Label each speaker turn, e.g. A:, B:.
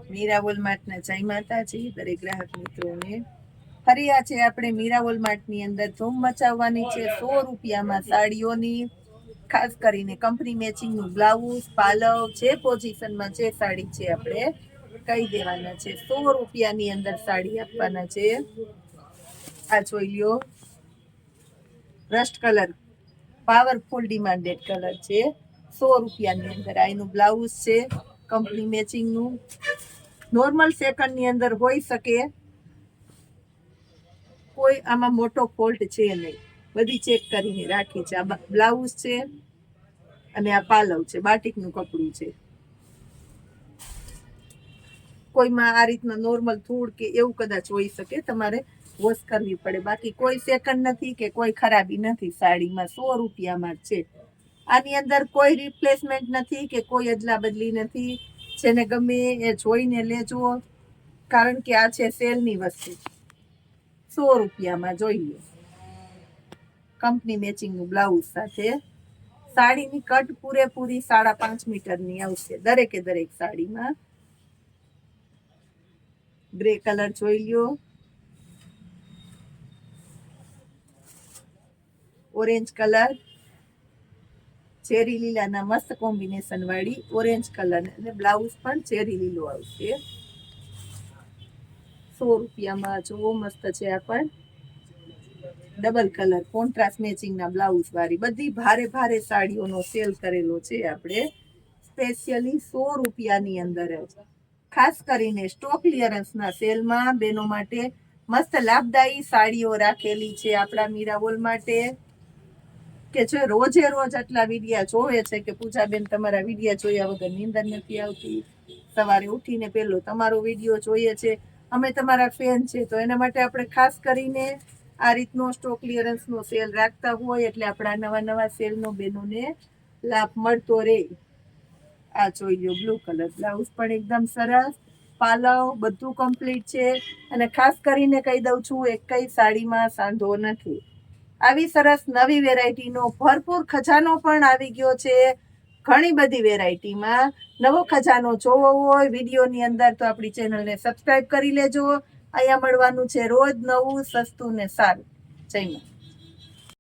A: મીરાવોલ માર્ટના જય માતાજી દરેક ગ્રાહક મિત્રોને. ફરી આજે આપણે મીરાવોલ માર્ટની અંદર ધૂમ મચાવવાની છે 100 રૂપિયામાં સાડીઓની. ખાસ કરીને કંપની મેચિંગનું બ્લાઉઝ પાલવ જે પોઝિશનમાં જે સાડી છે આપણે કહી દેવાના છે. 100 રૂપિયાની અંદર સાડી આપવાના છે. આ જોઈ લ્યો, rust colour powerful demanded colour છે. 100 રૂપિયાની અંદર આ એનું બ્લાઉઝ છે કંપની મેચિંગનું. નોર્મલ સેકન્ડની અંદર હોઈ શકે, કોઈ આમાં મોટો ફોલ્ટ છે નહીં, બધી ચેક કરીને રાખી છે. આ બ્લાઉઝ છે અને આ પાલવ છે, બાટિકનું કપડું છે. કોઈમાં આ રીતના નોર્મલ ધૂળ કે એવું કદાચ હોઈ શકે, તમારે વોશ કરવી પડે. બાકી કોઈ સેકન્ડ નથી કે કોઈ ખરાબી નથી સાડીમાં. 100 રૂપિયામાં છે. આની અંદર કોઈ રિપ્લેસમેન્ટ નથી કે કોઈ અદલા બદલી નથી. જેને ગમે એ જોઈને લેજો, કારણ કે આ છે સેલની વસ્તુ. 100 રૂપિયામાં જોઈ લો, કંપની મેચિંગનું બ્લાઉઝ સાથે. સાડીની કટ પૂરેપૂરી 5.5 મીટરની આવશે દરેકે દરેક સાડીમાં. ગ્રે કલર જોઈ લ્યો, ઓરેન્જ કલર, ચેરી લીલાના મસ્ત કોમ્બિનેશન વાળી ઓરેન્જ કલર અને બ્લાઉઝ પણ ચેરી લીલો આવશે. 100 રૂપિયામાં જો મસ્ત છે. આ પણ ડબલ કલર કોન્ટ્રાસ્ટ મેચિંગના બ્લાઉઝ વાળી બધી ભારે ભારે સાડીઓનો સેલ કરેલો છે આપણે સ્પેશિયલી 100 રૂપિયાની અંદર જ. ખાસ કરીને સ્ટોક ક્લિયરન્સના સેલમાં બહેનો માટે મસ્ત લાભદાયી સાડીઓ રાખેલી છે આપણા મીરાવોલ માટે. કે જે રોજે રોજ આટલા વિડિયા જોવે છે કે પૂજાબેન તમારા વિડિયા જોયા વગર નીંદર નથી આવતી, સવારે ઉઠીને પેલો તમારો વિડિયો જોઈએ છે, અમે તમારા ફેન છે. તો એના માટે આપણે ખાસ કરીને આ રીતનો સ્ટોક ક્લિયરન્સનો સેલ રાખતા હોય એટલે આપણા નવા નવા સેલનો બહેનોને લાભ મળતો રહે. આ જોઈ લો, બ્લુ કલર બ્લાઉઝ પણ એકદમ સરસ, પાલવ બધું કમ્પ્લીટ છે. અને ખાસ કરીને કહી દઉં છું, એક કઈ સાડીમાં સાંધો નથી. આવી સરસ નવી વેરાયટીનો ભરપૂર ખજાનો પણ આવી ગયો છે. ઘણી બધી વેરાયટીમાં નવો ખજાનો જોવો હોય વિડીયોની અંદર તો આપણી ચેનલને સબસ્ક્રાઈબ કરી લેજો. અહીંયા મળવાનું છે રોજ નવું, સસ્તું ને સારું. જય માતા.